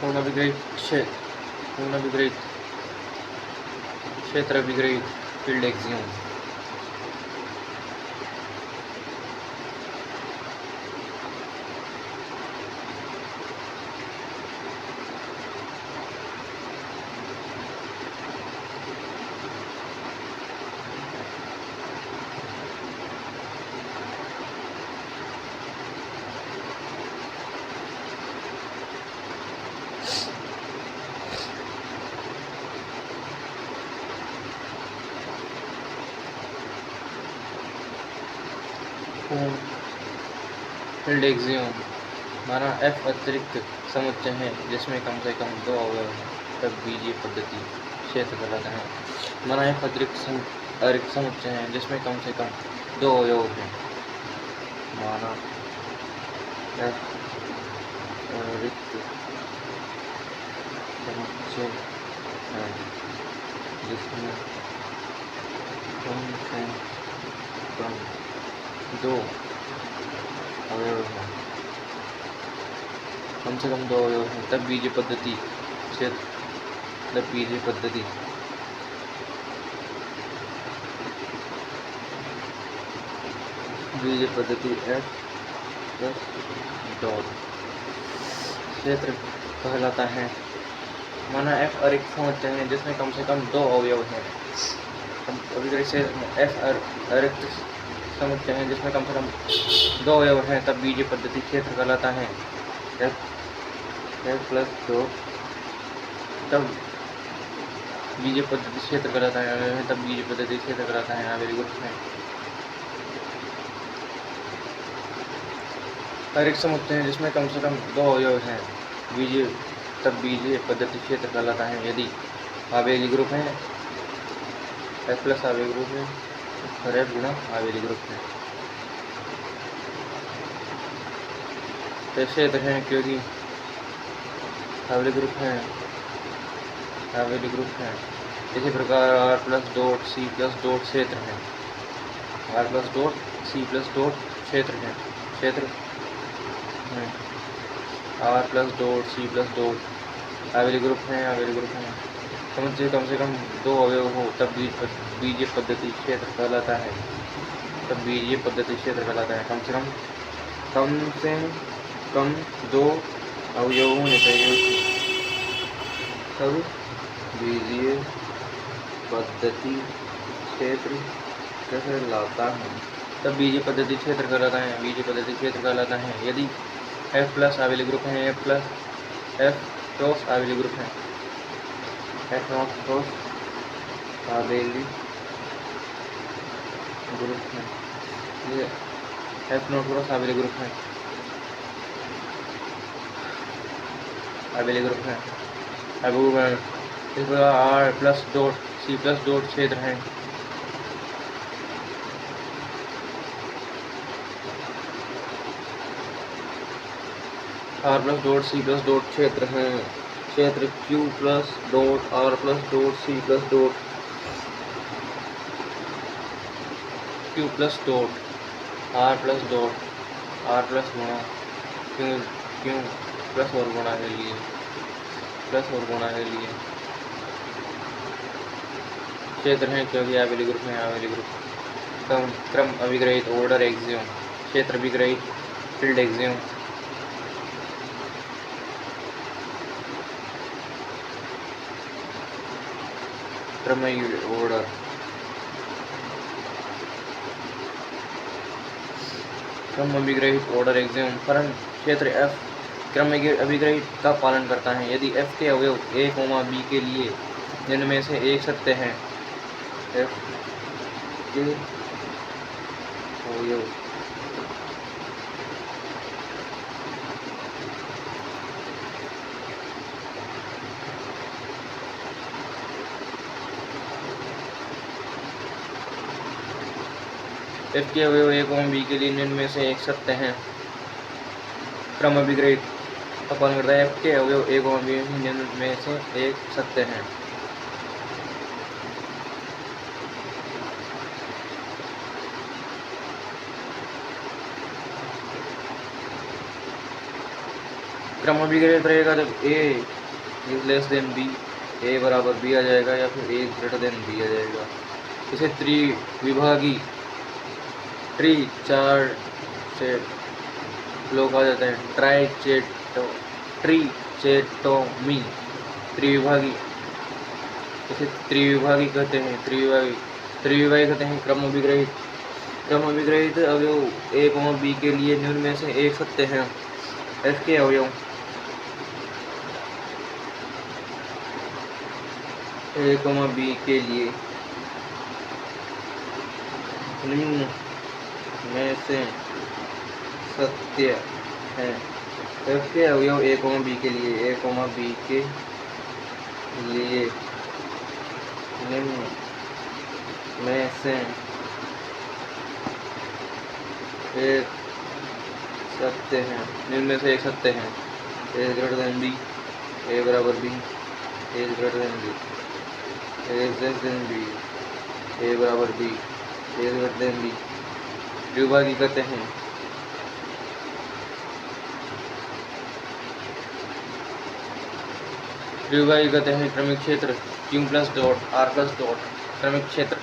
पूर्ण विग्रहित क्षेत्र विग्रहित field axiom. Field axiom माना F अतिरिक्त समुच्चय है जिसमें कम से कम 2 अवयव हैं, तब बीजीय पद्धति क्षेत्र कहलाता है। माना F अतिरिक्त समुच्चय है जिसमें कम से कम 2 अवयव हैं। माना F अतिरिक्त समुच्चय है जिसमें कम से कम 2 अवयव हैं, तब बीजीय पद्धति F प्लस डॉट क्षेत्र कहलाता है। माना F अतिरिक्त समुच्चय है जिसमें कम से कम 2 अवयव हैं। F अतिरिक्त समुच्चय है जिसमें कम से कम 2 अवयव हैं, तब बीजीय पद्धति क्षेत्र कहलाता है। F प्लस 2 तब बीजीय पद्धति क्षेत्र कहलाता है। वेरी गुड है। अतिरिक्त समुच्चय है जिसमें कम से कम 2 अवयव हैं, तब बीजीय पद्धति क्षेत्र कहलाता है। यदि आवेली ग्रुप है F प्लस आवेली ग्रुप है और F गुणा आवेली ग्रुप है, तो क्षेत्र है क्योंकि आवेली ग्रुप है। इसी प्रकार R plus dot C plus dot क्षेत्र है। R plus dot C plus dot क्षेत्र है। R plus dot C plus dot आवेली ग्रुप है। समुच्चय कम से कम 2 अवयव हो तब बीजीय पद्धति क्षेत्र कहलाता है। कम से कम 2 अवयव होने चाहिए तब बीजीय पद्धति क्षेत्र कहलाता है। यदि F प्लस आवेली ग्रुप है, F क्रॉस आवेली ग्रुप है, F नॉट क्रॉस आवेली ग्रुप है, F नॉट क्रॉस आवेली ग्रुप है। अब इस प्रकार R plus dot C plus dot क्षेत्र है। R plus dot C plus dot क्षेत्र है। क्षेत्र Q plus dot R plus dot C plus dot Q plus dot R plus dot R plus गुणा Q प्लस और गुणा के लिए क्षेत्र है क्योंकि आवेली ग्रुप है। क्रम अभिग्रहित ऑर्डर एक्सियम क्षेत्र विग्रहित फील्ड एक्सियम। क्रम अभिग्रहित ऑर्डर एक्सियम। फलन क्षेत्र F क्रम अभिग्रहित का पालन करता है यदि F के अवयव A, B के लिए जिनमें से एक सत्य है। F के अवयव F के अवयव A, B के लिए जिनमें से एक सत्य है। क्रम अभिग्रहित का पालन करता है F के अवयव A, B जिनमें से एक सत्य है। क्रम अभिग्रहित रहेगा जब ए is less than B, A बराबर बी आ जाएगा, या फिर ए इज ग्रेटर देन बी आ जाएगा। इसे त्रिविभागी ट्री चार से लोग आ जाते हैं, ट्रीचेटोमी, त्रिविभागी, इसे त्रिविभागी कहते हैं, त्रिविभागी कहते हैं। क्रम अभिग्रहित अवयव ए कॉमा बी के लिए निम्न में से एक सत्य है। एफ के अवयव ए कॉमा बी के लिए निम्न में से सत्य है। एफ के अवयव ए कॉमा बी के लिए, ए कॉमा बी के लिए निम्न में से एक सत्य है, निम्न में से एक सत्य है। A is greater than B, A बराबर B, A is greater than B, A is less than B, A बराबर B, A is greater than B. द्विभागी कहते हैं। द्विभागी कहते हैं क्रमिक क्षेत्र Q plus dot R plus dot क्रमिक क्षेत्र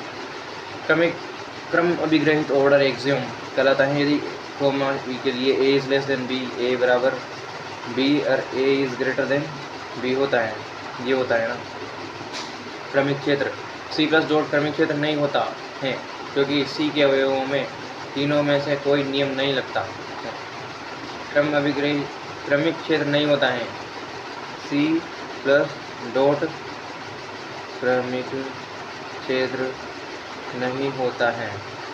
क्रम अभिग्रहित ऑर्डर एक्सियम कहलाता है यदि कॉमा बी के लिए ए is less than B, A बराबर बी और ए इज ग्रेटर देन बी होता है। ये होता है ना क्रमिक क्षेत्र। C प्लस डॉट क्रमिक क्षेत्र नहीं होता है क्योंकि C के अवयवों में तीनों में से कोई नियम नहीं लगता है। क्रम अभिग्रहित क्रमिक क्षेत्र नहीं होता है। C प्लस डॉट क्रमिक क्षेत्र नहीं होता है।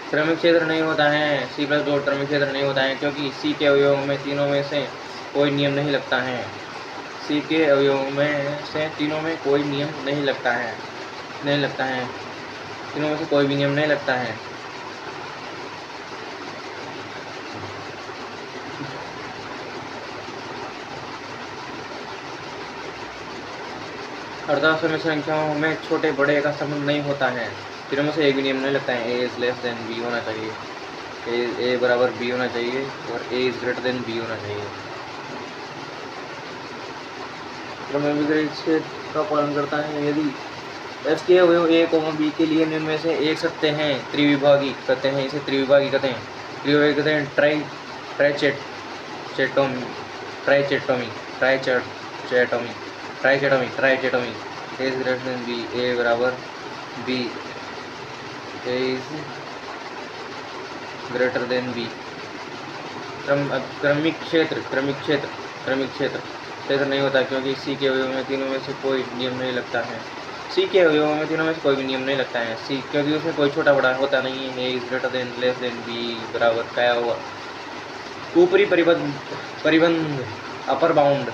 क्रमिक क्षेत्र नहीं होता है, C प्लस डॉट क्रमिक क्षेत्र नहीं होता है क्योंकि C के अवयवों में तीनों में से कोई नियम नहीं लगता है। C के अवयवों में से तीनों में कोई नियम नहीं लगता है, तीनों में से कोई भी नियम नहीं लगता है। अर्धाश्रमी संख्याओं में छोटे बड़े का संबंध नहीं होता है, तीनों में से एक भी नियम नहीं लगता है। A is less than B होना चाहिए, ए बराबर बी होना चाहिए और ए इज ग्रेटर देन बी होना चाहिए। क्रम अभिग्रहित क्षेत्र का पालन करता है यदि एफ के अवयव ए कॉमा बी के लिए निम्न में से एक सत्य हैं। त्रिविभागी कहते हैं इसे, त्रिविभागी कहते हैं। त्रिविभागी कहते हैं trichotomy. A is greater than B, A बराबर B, A is greater than B. क्रमिक क्षेत्र नहीं होता क्योंकि C के अवयवों में तीनों में से कोई नियम नहीं लगता है। C के अवयवों में तीनों में से कोई भी नियम नहीं लगता है। C क्योंकि उसमें कोई छोटा बड़ा होता नहीं है। A is greater than less than B बराबर क्या हुआ, ऊपरी परिबंध अपर बाउंड,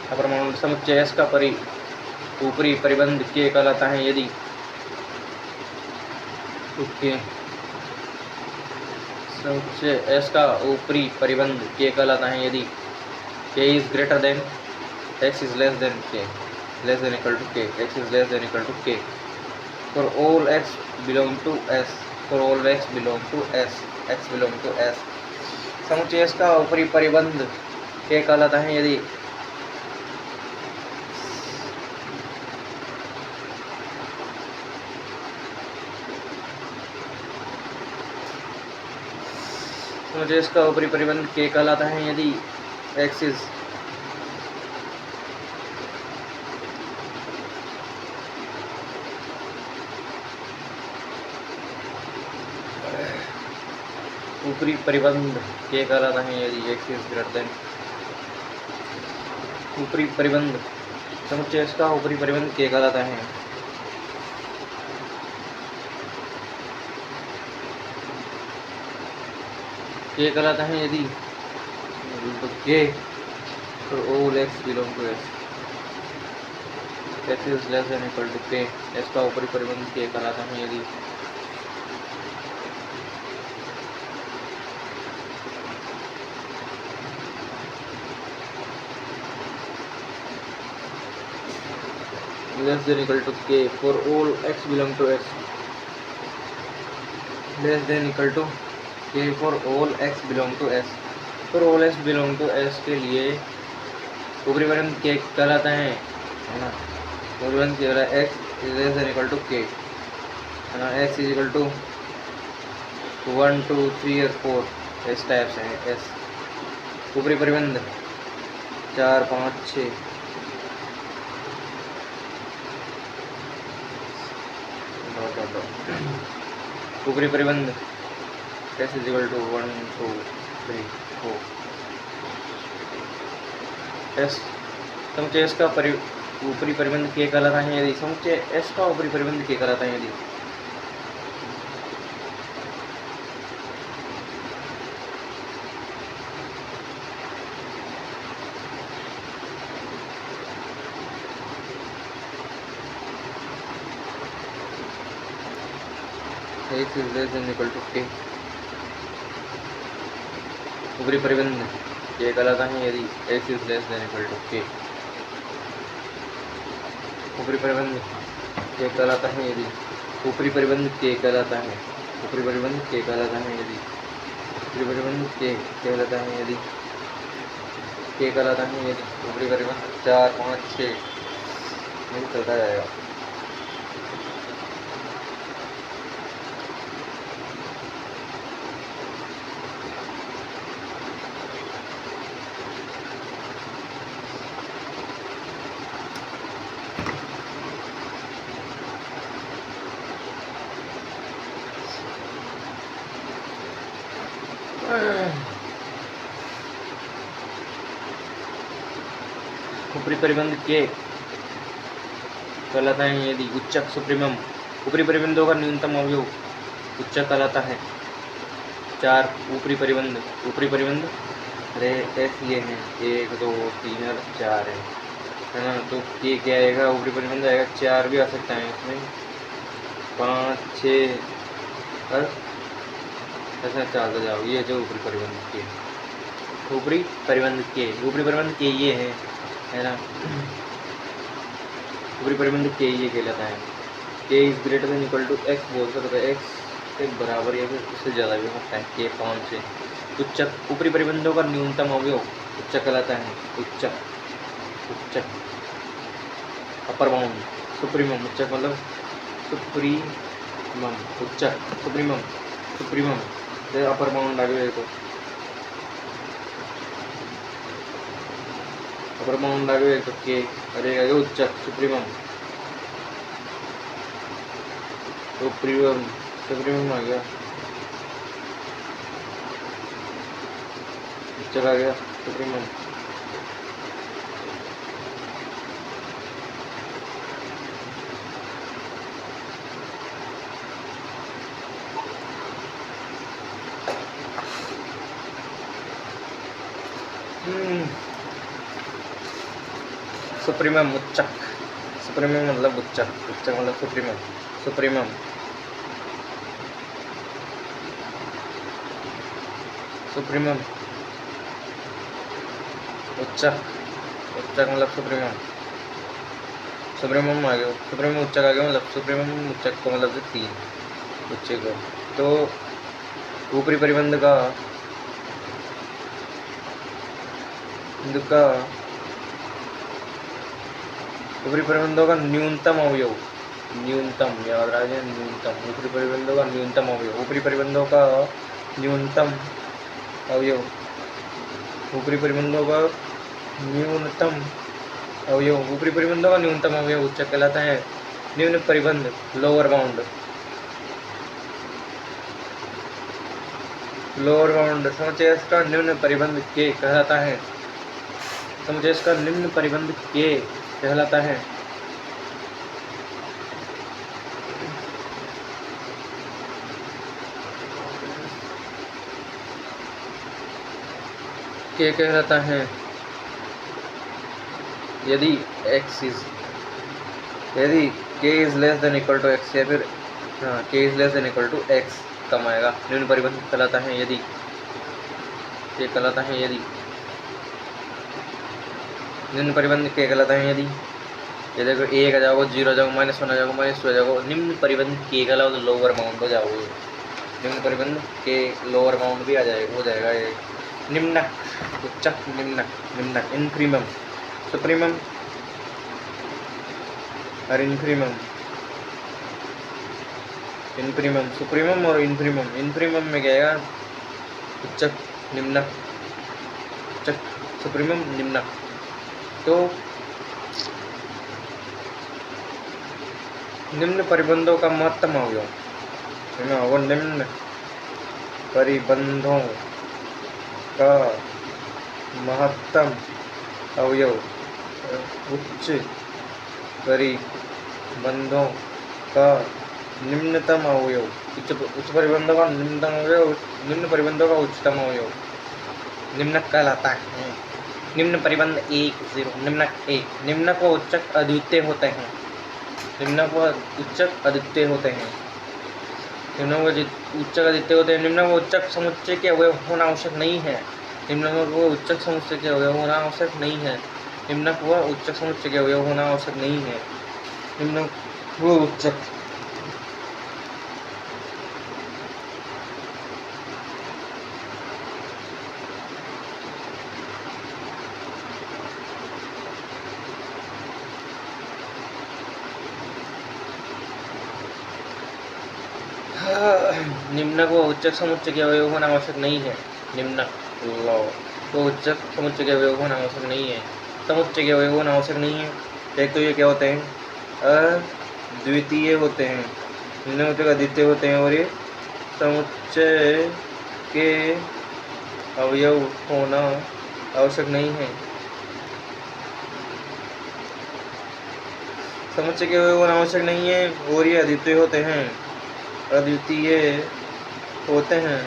अपर बाउंड समुच्चय S का ऊपरी परिबंध के कहलाता है यदि समुच्चय S का ऊपरी परिबंध के कहलाता है यदि K is greater than X is less than K, less than equal to K, X is less than equal to K for all X belong to S, for all X belong to S, X belong to S। समुच्चय S का ऊपरी परिबंध के कहलाता है यदि समुच्चय S का ऊपरी परिबंध के कहलाता है यदि X इज ऊपरी परिबंध के कहलाता है यदि X इज ग्रेटर देन ऊपरी परिबंध समुच्चय S का ऊपरी परिबंध के कहलाता है के कहलाता है यदि K for all X belong to S, X is less than equal to K, S का ऊपरी परिबंध के कहलाता है यदि less than equal to K for all X belong to X, less than equal to K for all X belong to S. For all X belong to S के लिए ऊपरी परिबंध के कहलाता है ना, ऊपरी परिबंध के X is less than equal to K है ना, एक्स इज इक्वल टू 1 2 3 और 4 इस टाइप से है एस। ऊपरी परिबंध 4 5 6 ऊपरी परिबंध S is equal to 1 2 3 4 S. समुच्चय एस का ऊपरी परिबंध के कहलाता है यदि, समुच्चय एस का ऊपरी परिबंध के कहलाता है यदि x is less than equal to k, ऊपरी परिबंध के कहलाता है यदि x is less than equal to k, ऊपरी परिबंध के कहलाता है यदि, ऊपरी परिबंध के कहलाता है, ऊपरी परिबंध के कहलाता है यदि, ऊपरी परिबंध के कहलाता है यदि, के कहलाता है यदि ऊपरी परिबंध 4 5 6 नहीं चलता जाएगा। ऊपरी परिबंध के कहलाता है यदि उच्चक सुप्रीमम, ऊपरी परिबंधों का न्यूनतम अवयव उच्चक कहलाता है। 4 ऊपरी परिबंध, ऊपरी परिबंध अरे एस ये है 1 2 3 और 4 है ना, तो के क्या आएगा, ऊपरी परिबंध आएगा 4 भी आ सकता है इसमें, 5 6 और ऐसा चलता जाओ। ये जो ऊपरी परिबंध के, ऊपरी परिबंध के, ऊपरी परिबंध के ये है ना, ऊपरी परिबंध के ये कहलाता है। K is greater than equal to X बोल सकते हैं, एक्स के बराबर या फिर उससे ज़्यादा भी होता है के 5 से। उच्चक, ऊपरी परिबंधों का न्यूनतम अवयव उच्चक कहलाता है, उच्चक, उच्चक अपर बाउंड, सुप्रीमम, उच्चक मतलब सुप्रीमम, उच्चक सुप्रीमम, सुप्रीमम अपर बाउंड आ गया, तो अपर बाउंड आ गया तो के अरे उच्चक सुप्रीमम, सुप्रीमम सुप्रीमम आ गया, उच्चक आ गया सुप्रीमम। सुप्रीमम उच्चक, सुप्रीमम मतलब उच्चक, उच्चक मतलब सुप्रीमम, सुप्रीमम सुप्रीमम उच्चक, उच्चक मतलब सुप्रीमम, सुप्रीमम आ गया, सुप्रीमम उच्चक आ गया, मतलब सुप्रीमम उच्चक को मतलब 3 उच्चक को। तो ऊपरी परिबंध का ऊपरी परिबंधों का न्यूनतम अवयव, न्यूनतम याद रखिए, न्यूनतम ऊपरी परिबंधों का न्यूनतम अवयव, ऊपरी परिबंधों का न्यूनतम अवयव, ऊपरी परिबंधों का न्यूनतम अवयव, ऊपरी परिबंधों का न्यूनतम अवयव उच्चक कहलाता है। निम्न परिबंध लोअर बाउंड, लोअर बाउंड समुच्चय इसका निम्न परिबंध के कहलाता है, समुच्चय इसका निम्न परिबंध के कहलाता है। के कहलाता है यदि x इज, यदि k is less than equal to x, या फिर k is less than equal to x कम आएगा। निम्न परिबंध कहलाता है यदि, ये कहलाता है यदि, निम्न परिबंध के कहलाता है यदि ये देखो 1 आ जाओगे, 0 आ जाओगे, -1 आ जाओगे, -2 आ जाओगे। निम्न परिबंध के का लोअर बाउंड हो जाओगे। निम्न परिबंध के लोअर बाउंड भी आ जाएगा, हो जाएगा ये। निम्नक, उच्चक, निम्नक, निम्नक, इन्फीमम, सुप्रीमम और इन्फीमम, इन्फीमम, सुप्रीमम और इन्फीमम। इन्फीमम में क्या आएगा? उच्चक, निम्नक, उच्चक, सुप्रीमम, निम्नक। तो निम्न परिबंधों का महत्तम अवयव, वो निम्न परिबंधों का महत्तम अवयव, उच्च परिबंधों का निम्नतम अवयव, उच्च परिबंधों का निम्नतम अवयव, निम्न परिबंधों का उच्चतम अवयव निम्नक कहलाता है। निम्न परिबंध 1, 0, निम्नक 1। निम्नक व उच्चक अद्वितीय होते हैं। निम्नक व उच्चक अद्वितीय होते हैं। निम्नक व उच्चक अद्वितीय होते हैं। निम्नक व उच्चक समुच्चय के अवयव होना आवश्यक नहीं है। निम्नक व उच्चक समुच्चय के अवयव होना आवश्यक नहीं है। निम्नक व उच्चक समुच्चय के अवयव होना आवश्यक नहीं है। निम्नक व उच्चक निम्नक व उच्चक समुच्चय के अवयव होना आवश्यक नहीं है। निम्नक व उच्चक समुच्चय के अवयव होना आवश्यक नहीं है। समुच्चय के अवयव होना आवश्यक नहीं है। एक तो ये क्या होते हैं? अद्वितीय होते हैं। निम्न उच्चक अद्वितीय होते हैं और ये समुच्चय के अवयव होना आवश्यक नहीं है। समुच्चय के अवयव होना आवश्यक नहीं है और ये अद्वितीय होते हैं। अद्वितीय होते हैं।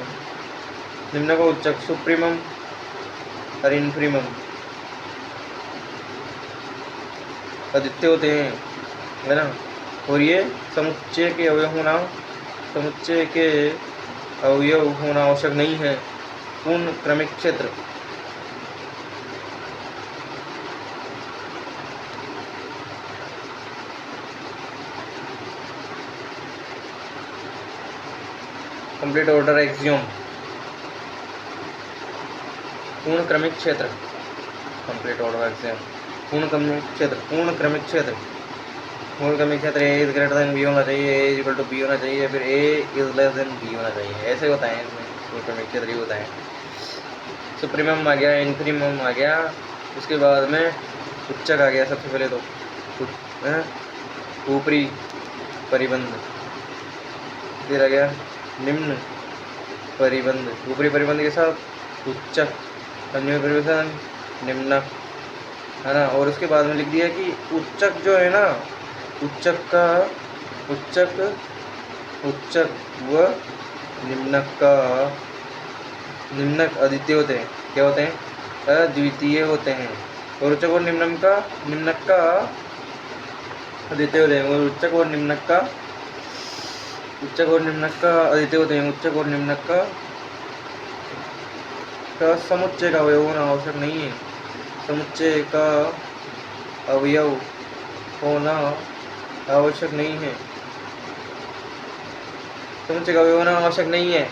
निम्न का उच्चक सुप्रीमम और इन्फीमम अद्वितीय होते हैं, है ना। और ये समुच्चय के अवयव होना आवश्यक नहीं है। पूर्ण क्रमिक क्षेत्र, कंप्लीट ऑर्डर एक्सियोम। पूर्ण क्रमिक क्षेत्र, कंप्लीट ऑर्डर एक्सियोम। पूर्ण क्रमिक क्षेत्र, पूर्ण क्रमिक क्षेत्र, पूर्ण क्रमिक क्षेत्र ए इज ग्रेटर देन बी होना चाहिए, ए इज इक्वल टू बी होना चाहिए, फिर ए इज लेस देन बी होना चाहिए। ऐसे होता है इसमें, पूर्ण क्रमिक क्षेत्र ही होता है। सुप्रीमम आ गया, इन्फीमम आ गया, उसके बाद में उच्चक आ गया। सबसे पहले तो ऊपरी परिबंध, फिर आ गया निम्न परिबंध, ऊपरी परिबंध के साथ उच्चक, निम्न परिबंध निम्नक, है ना। और उसके बाद में लिख दिया कि उच्चक जो है ना, उच्चक व निम्नक अद्वितीय होते हैं। क्या होते हैं? अद्वितीय होते हैं। और उच्चक और निम्नक का अद्वितीय होते हैं। और उच्चक और निम्नक का अद्वितीय होते हैं। उच्चक और निम्नक का समुच्चय का अवयव होना आवश्यक नहीं है। समुच्चय का अवयव होना आवश्यक नहीं है। समुच्चय का अवयव होना आवश्यक नहीं है।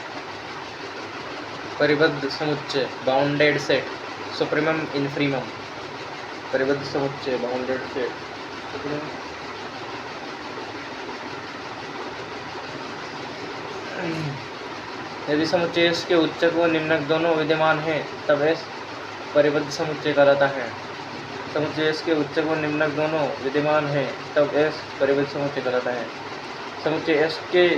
परिबद्ध समुच्चय, बाउंडेड सेट, सुप्रीमम, इन्फीमम। परिबद्ध समुच्चय, बाउंडेड सेट, यदि समुच्चय के उच्चक व निम्नक दोनों विद्यमान हैं तब एस परिबद्ध समुच्चय कहलाता है। समुच्चय के उच्चक व निम्नक दोनों विद्यमान हैं तब एस परिबद्ध समुच्चय कहलाता है। समुच्चय एस के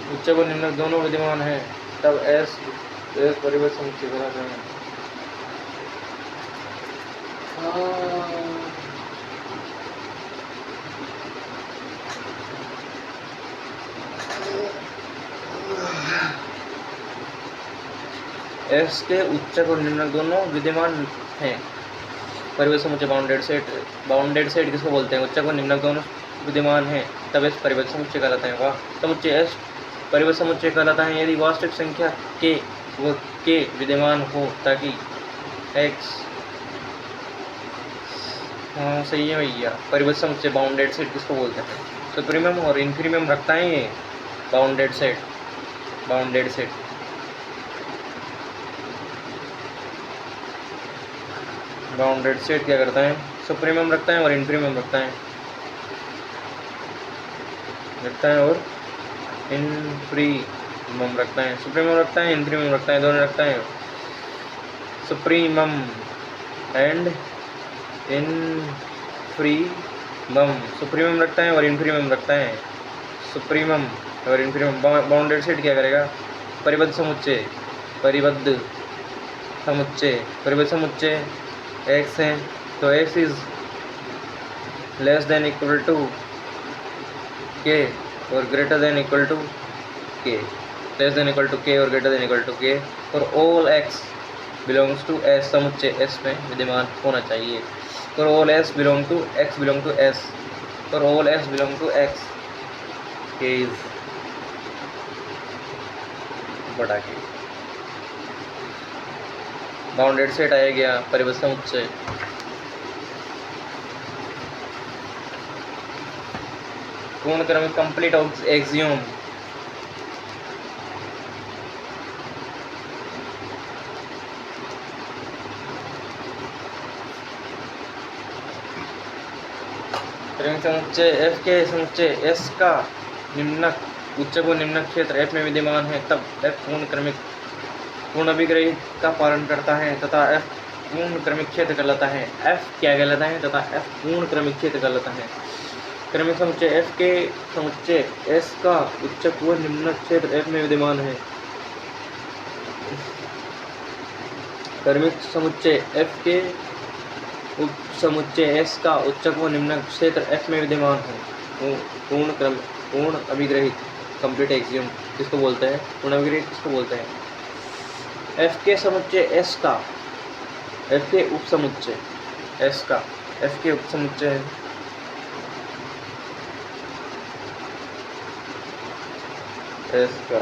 उच्चक व निम्नक दोनों विद्यमान हैं तब एस परिबद्ध समुच्चय कहलाता है। एस के उच्चक और निम्नक दोनों विद्यमान हैं। परिबद्ध समुच्चय बाउंडेड सेट किसको बोलते हैं? उच्चक और निम्नक दोनों विद्यमान हैं तब एस परिबद्ध समुच्चय कहलाता है। वाह। समुच्चय एस परिबद्ध समुच्चय कहलाता है यदि वास्तविक संख्या के व के विद्यमान हो ताकि x, हाँ सही है भैया, परिबद्ध समुच्चय बाउंडेड सेट किसको बोलते हैं? सुप्रीमम और इन्फीरिमम रखता है ये bounded set. Bounded set bounded set क्या करता है? सुप्रीमम रखता है और इन्फीरिमम रखता है और इन्फीरिमम रखता है। सुप्रीमम रखता है, इन्फीरिमम रखता है, दोनों रखता है। सुप्रीमम एंड इन्फीरिमम, सुप्रीमम रखता है और इन्फीरिमम रखता है। सुप्रीमम और इन्फीरिमम। बाउंडेड सेट क्या करेगा? परिबद्ध समुच्चय, परिबद्ध समुच्चय x है तो x is less than equal to k और greater than equal to k, less than equal to k और greater than equal to k और all x belongs to s, समुच्चय s में विद्यमान होना चाहिए। और all s belong to x belong to s और all s belong to x, k is बड़ा k। बाउंडेड सेट आया गया परिबद्ध समुच्चय। पूर्ण क्रमिक कंप्लीट एक्सियोम। क्रमिक समुच्चय f के समुच्चय s का निम्नक उच्चक व निम्नक क्षेत्र f में विद्यमान है तब f पूर्ण अभिग्रही का पालन करता है तथा f पूर्ण क्रमिक क्षेत्र कहलाता है। f क्या कहलाता है? तथा f पूर्ण क्रमिक क्षेत्र कहलाता है। क्रमिक समुच्चय f के समुच्चय s का उच्चक व निम्नक क्षेत्र f में विद्यमान है। क्रमिक समुच्चय f के उप समुच्चय s का उच्चक व निम्नक क्षेत्र f में विद्यमान है। पूर्ण अभिग्रहित कंप्लीट एक्सियम किसको बोलते हैं? पूर्ण अभिग्रहित किसको बोलते हैं? f के समुच्चय s का, f के उप समुच्चय s का, f के उप समुच्चय s का,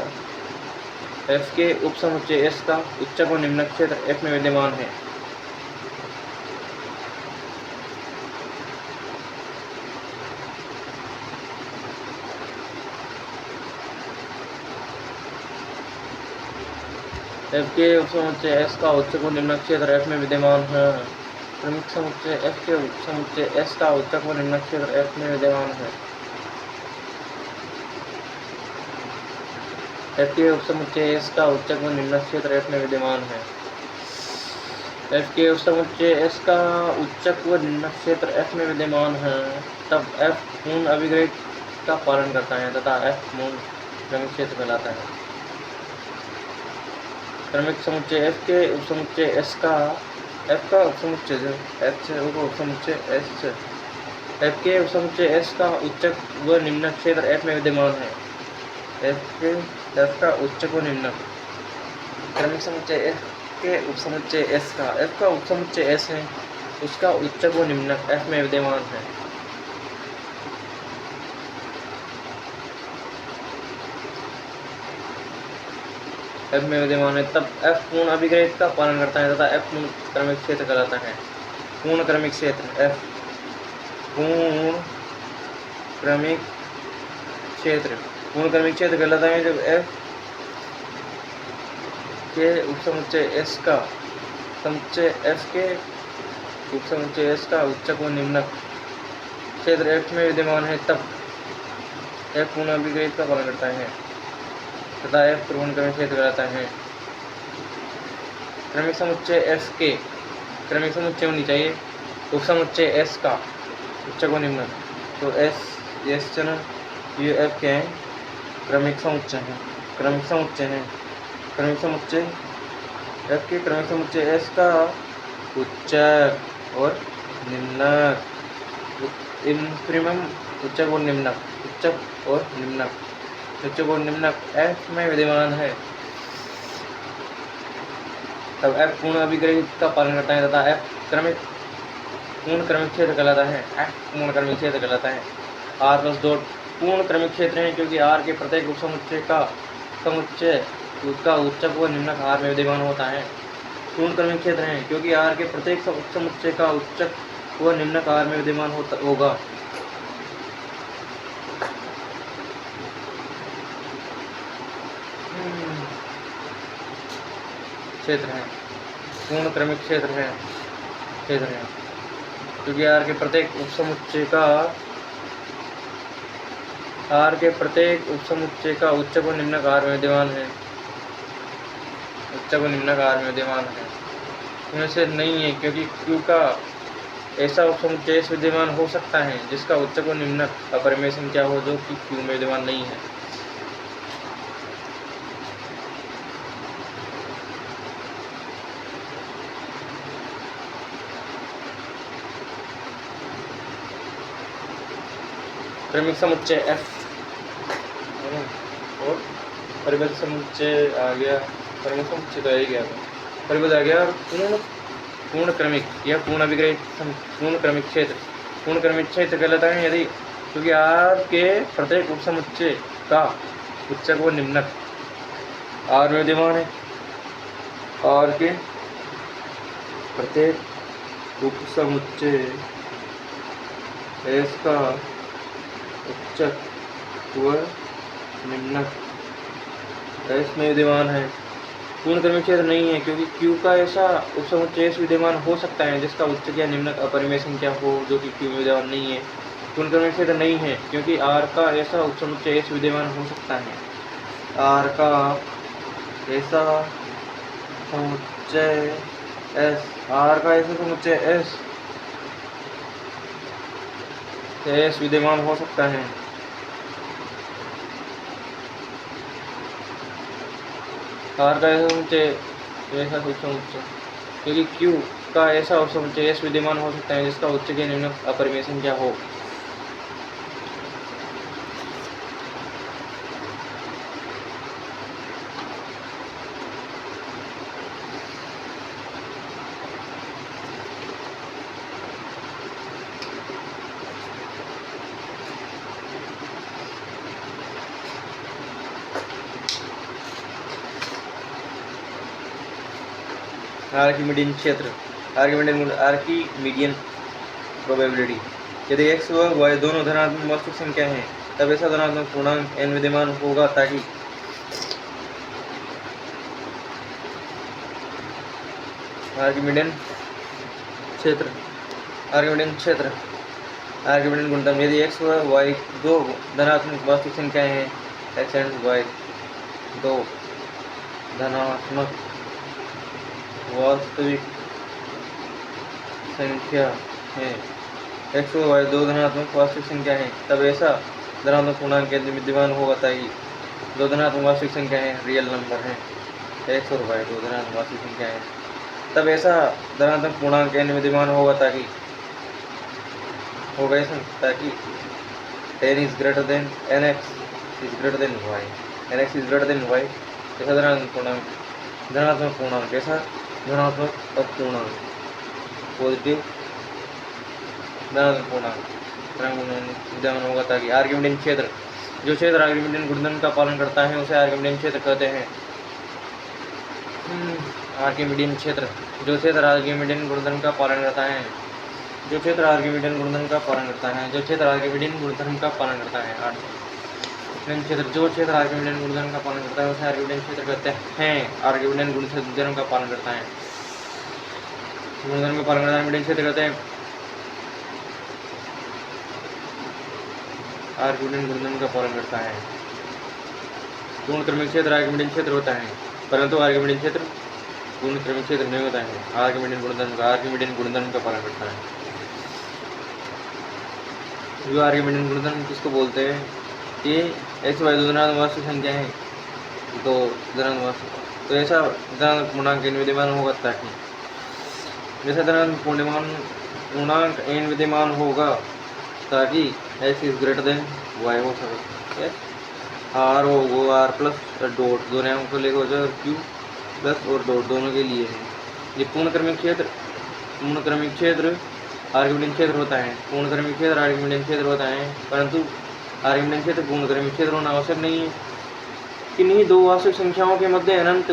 f के उप समुच्चय s का उच्चक व निम्नक क्षेत्र f में विद्यमान है। f के उप समुच्चय s का उच्चक व निम्नक क्षेत्र f में विद्यमान है। क्रमिक समुच्चय f के उप समुच्चय s का उच्चक व निम्नक क्षेत्र f में विद्यमान है। f के उप समुच्चय s का उच्चक व निम्नक क्षेत्र f में विद्यमान है। f के उप समुच्चय s का उच्चक व निम्नक क्षेत्र f में विद्यमान है तब f पूर्ण अभिग्रहित का पालन करता है तथा f पूर्ण क्रमिक क्षेत्र कहलाता है। क्रमिक समुच्चय f के उप समुच्चय s का, f का उप समुच्चय f उप समुच्चय s, f के उप समुच्चय s का उच्चक व निम्नक क्षेत्र f में विद्यमान है। f का उच्चक व निम्नक। क्रमिक समुच्चय f के उप समुच्चय s का, f का उप समुच्चय s है उसका उच्चक व निम्नक f में विद्यमान है। f में विद्यमान है तब f पूर्ण अभिग्रहित का पालन करता है तथा f पूर्ण क्रमिक क्षेत्र कहलाता है। पूर्ण क्रमिक क्षेत्र f पूर्ण क्रमिक क्षेत्र कहलाता है जब f के उप समुच्चय s का, समुच्चय f के उप समुच्चय s का उच्चक व निम्नक क्षेत्र f में विद्यमान है तब f पूर्ण अभिग्रहित का पालन करता है तथा f पूर्ण क्रमिक क्षेत्र कहलाता है। क्रमिक समुच्चय f के, क्रमिक समुच्चय होनी चाहिए उप समुच्चय s का उच्चक व निम्नक, तो s चना ये f क्या है? क्रमिक समुच्चय है, क्रमिक समुच्चय है। क्रमिक समुच्चय f के क्रमिक समुच्चय s का उच्चक और निम्नक, इन्फीरिमम उच्चक और निम्नक, उच्चक और निम्नक, उच्चक और निम्नक f में विद्यमान है तब f पूर्ण अभिग्रहित का पालन करता है तथा f पूर्ण क्रमिक क्षेत्र कहलाता है। f पूर्ण क्रमिक क्षेत्र कहलाता है। r प्लस डॉट पूर्ण क्रमिक क्षेत्र हैं क्योंकि आर के प्रत्येक उपसमुच्चय का उच्चक व निम्नक आर में विद्यमान होता है। पूर्ण क्रमिक क्षेत्र हैं क्योंकि आर के प्रत्येक उपसमुच्चय का उच्चक व निम्नक आर में विद्यमान होगा। क्षेत्र हैं पूर्ण क्रमिक क्षेत्र हैं क्योंकि आर के प्रत्येक उपसमुच्चय का उच्चक व निम्नक आर में विद्यमान है। इनमें से नहीं है क्योंकि क्यू का ऐसा उपसमुच्चय विद्यमान हो सकता है जिसका उच्चक व निम्नक अपरिमेय संख्या हो जो कि क्यू में विद्यमान नहीं है। क्रमिक समुच्चय F और परिबद्ध समुच्चय आ गया। क्रमिक समुच्चय तो आ ही गया था, परिबद्ध आ गया। और पूर्ण क्रमिक या पूर्ण अभिग्रही पूर्ण क्रमिक क्षेत्र कहलाता है यदि क्योंकि आर के प्रत्येक उपसमुच्चय का उच्चक व निम्नक आर में विद्यमान है। आर के प्रत्येक उपसमुच्चय एस का उच्चक व निम्नक एस में विद्यमान है। पूर्ण क्रमिक क्षेत्र नहीं है क्योंकि क्यू का ऐसा उपसमुच्चय विद्यमान हो सकता है जिसका उच्चक या निम्नक अपरिमेय संख्या हो जो कि क्यू में विद्यमान नहीं है। पूर्ण क्रमिक क्षेत्र नहीं है क्योंकि आर का ऐसा उपसमुच्चय विद्यमान हो सकता है। आर का ऐसा समुच्चय एस विद्यमान हो सकता है। आर का ऐसा उपसमुच्चय क्योंकि क्यू का ऐसा उपसमुच्चय एस विद्यमान हो सकता है जिसका उच्चक या निम्नक अपरिमेय संख्या हो। आर्किमिडीयन क्षेत्र आर्किमिडीयन प्रोबेबिलिटी यदि x व y दोनों धनात्मक वास्तविक संख्या हैं तब ऐसा धनात्मक पूर्णांक n विद्यमान होगा ताकि आर्किमिडीयन गुणधर्म यदि x व y दो धनात्मक वास्तविक संख्याएं हैं x एंड y दो धनात्मक वास्तविक संख्या है x और y दो धनात्मक वास्तविक संख्या है तब ऐसा धनात्मक पूर्णांक विद्यमान होगा ताकि दो धनात्मक वास्तविक संख्या है रियल नंबर है x और y दो धनात्मक वास्तविक संख्या है तब ऐसा धनात्मक पूर्णांक n विद्यमान होगा ताकि 10 is greater than nx is greater than y nx is greater than y ऐसा धनात्मक पूर्णांक ऐसा धनात्मक अपूर्णांक पॉजिटिव धनात्मक पूर्णांक विद्यमान होगा ताकि आर्किमिडीयन क्षेत्र जो क्षेत्र आर्किमिडीयन गुणधर्म का पालन करता है उसे आर्किमिडीयन क्षेत्र कहते हैं। आर्किमिडीयन क्षेत्र जो क्षेत्र आर्किमिडीयन गुणधर्म का पालन करता है आर्किमिडीयन गुणधर्म का पालन करता है क्षेत्र आर्किमिडीयन गुणधर्म का पालन करता है उसे आर्किमिडीयन क्षेत्र कहते हैं। आर्किमिडीयन गुणधर्म का पालन करता है आर्किमिडीयन क्षेत्र कहते हैं। आर्किमिडीयन गुणधर्म का पालन करता है। पूर्ण क्रमिक क्षेत्र आर्किमिडीयन क्षेत्र होता है परंतु आर्किमिडीयन क्षेत्र पूर्ण क्रमिक क्षेत्र नहीं होता है। आर्किमिडीयन गुणधर्म का पालन करता है। जो आर्किमिडीयन गुणधर्म किसको बोलते हैं कि x y दो धनात्मक वास्तविक संख्या है तो ऐसा धनात्मक पूर्णांक n विद्यमान होगा ताकि जैसा धनात्मक पूर्णांक n विद्यमान होगा ताकि x is greater then y हो सके r हो r प्लस डॉट दोनों अंकों को लेकर हो जाए और q प्लस और डॉट दोनों के लिए है। ये पूर्ण क्रमिक क्षेत्र आर्किमिडीयन क्षेत्र होता है। पूर्ण क्रमिक क्षेत्र आर्किमिडीयन क्षेत्र होता है परंतु आर्गमेनिक क्षेत्र पूर्णक्रमिक क्षेत्र होना आवश्यक नहीं है। किन्हीं दो वास्तविक संख्याओं के मध्य अनंत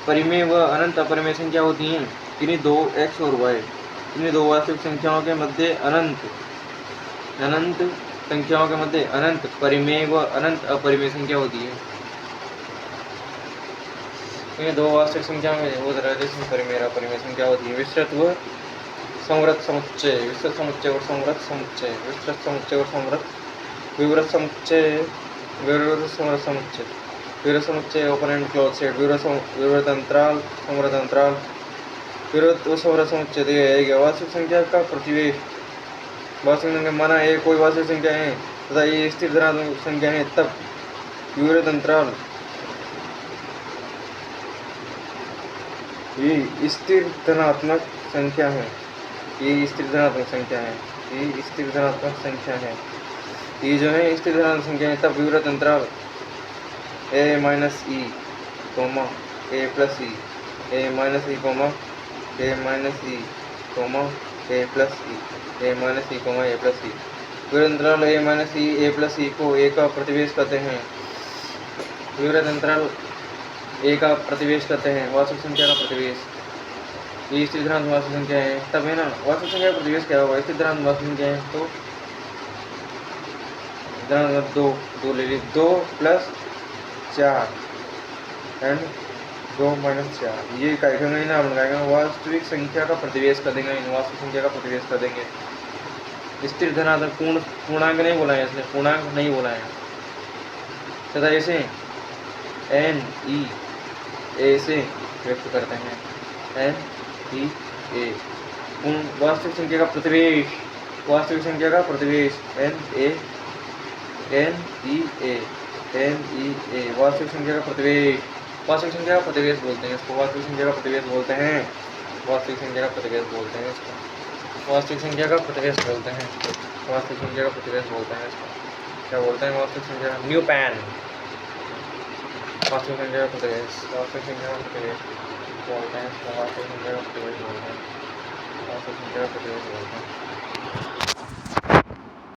परिमेय व अनंत अपरिमेय संख्या होती हैं। किन्हीं दो x और y, किन्हीं दो वास्तविक संख्याओं के मध्य अनंत संख्याओं के मध्य अनंत परिमेय व अनंत अपरिमेय संख्या होती है। किन्हीं दो वास्तविक संख्याओं में वो परिमेय अपरिमेय संख्या होती है। विस्तृत व संवृत समुच्चय, विस्तृत समुच्चय और संवृत समुच्चय, विस्तृत समुच्चय और संवृत, विवृत समुच्चय, विवृत संवृत समुच्चय, विवृत समुच्चय ओपन एंड क्लोज सेट, विवृत अंतराल, संवृत अंतराल, विवृत व संवृत समुच्चय दिया गया। वास्तविक संख्या का प्रतिवेश, वास्तविक संख्या माना ये कोई वास्तविक संख्या है तथा ये स्थिर धनात्मक संख्या है, तब विवृत अंतराल ये स्थिर धनात्मक संख्या है, ये स्थिर धनात्मक संख्या है, ये स्थिर धनात्मक संख्या है, ये जो है स्थिर धनात्मक संख्या है। तब विवृत अंतराल a minus E comma a plus E, a minus E comma a minus E comma a plus E, a minus E comma a plus E, विवृत अंतराल a minus E a plus E को a का प्रतिवेश कहते हैं। विवृत अंतराल a का प्रतिवेश कहते हैं। वास्तविक संख्या का प्रतिवेश, ये स्थिर धनात्मक वास्तविक संख्या है, तब है ना वास्तविक संख्या का प्रतिवेश क्या होगा? स्थिर धनात्मक वास्तविक संख्या है तो धनात्मक दो ले ली, 2 प्लस 4 एंड 2 माइनस 4, ये क्या करेंगे ना हम लगाएंगे वास्तविक संख्या का प्रतिवेश कर देंगे, वास्तविक संख्या का प्रतिवेश कर देंगे। स्थिर धनात्मक पूर्णांक नहीं बोला है, इसने पूर्णांक नहीं बोला है तथा इसे एन ई ए से व्यक्त करते हैं, एन ई ए। वास्तविक संख्या का प्रतिवेश, वास्तविक संख्या का प्रतिवेश एन ई ए, एन ई ए, वास्तविक संख्या का प्रतिवेश, वास्तविक संख्या का प्रतिवेश बोलते हैं इसको, वास्तविक संख्या का प्रतिवेश बोलते हैं, वास्तविक संख्या का प्रतिवेश बोलते हैं इसको, वास्तविक संख्या का प्रतिवेश बोलते हैं, वास्तविक संख्या का प्रतिवेश बोलते हैं इसको, क्या बोलते हैं? वास्तविक संख्या न्यू पैन, वास्तविक संख्या का प्रतिवेश, वास्तविक संख्या का प्रतिवेश बोलते हैं इसको, वास्तविक संख्या का प्रतिवेश बोलते हैं, वास्तविक संख्या का प्रतिवेश बोलते हैं।